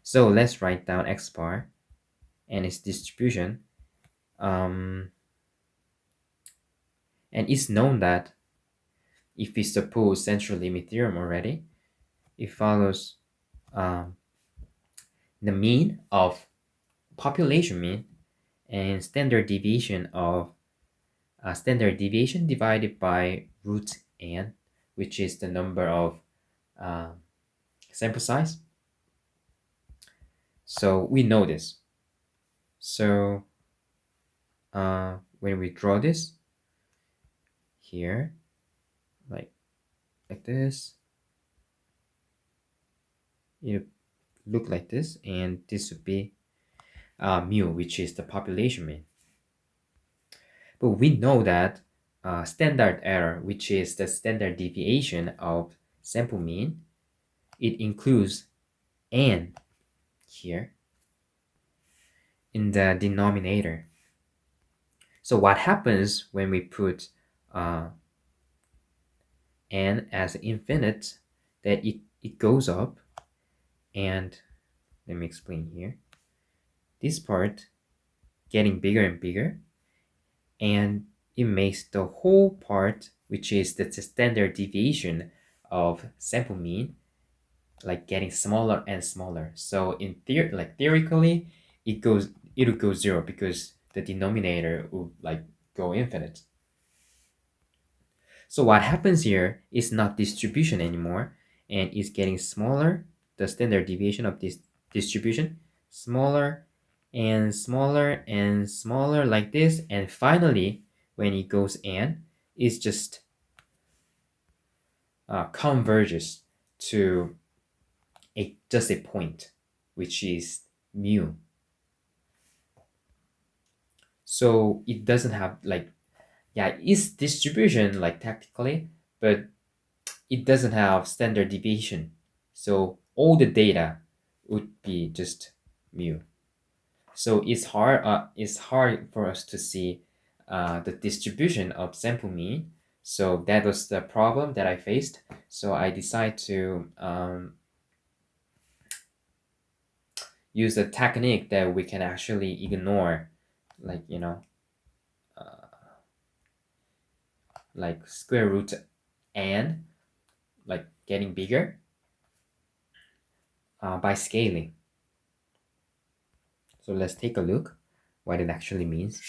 So let's write down x bar and its distribution. Um, and it's known that if we suppose central limit theorem already, it follows um, the mean of population mean and standard deviation of standard deviation divided by root n, which is the number of uh, sample size. So we know this. So when we draw this here, like this, it look like this, and this would be mu, which is the population mean. But we know that standard error, which is the standard deviation of sample mean, it includes n here in the denominator. So what happens when we put n as infinite, that it goes up, and let me explain here. This part getting bigger and bigger, and it makes the whole part, which is the standard deviation of sample mean, like getting smaller and smaller. So in theory, like theoretically, it'll go zero because the denominator will like go infinite. So what happens here is not distribution anymore, and it's getting smaller. The standard deviation of this distribution smaller and smaller and smaller like this, and finally when it goes n, it's just converges to just a point, which is mu. So it doesn't have like, yeah, it's distribution like technically, but it doesn't have standard deviation. So all the data would be just mu. So it's hard for us to see the distribution of sample mean. So that was the problem that I faced. So I decided to use a technique that we can actually ignore, like like square root n, like getting bigger by scaling. So let's take a look what it actually means.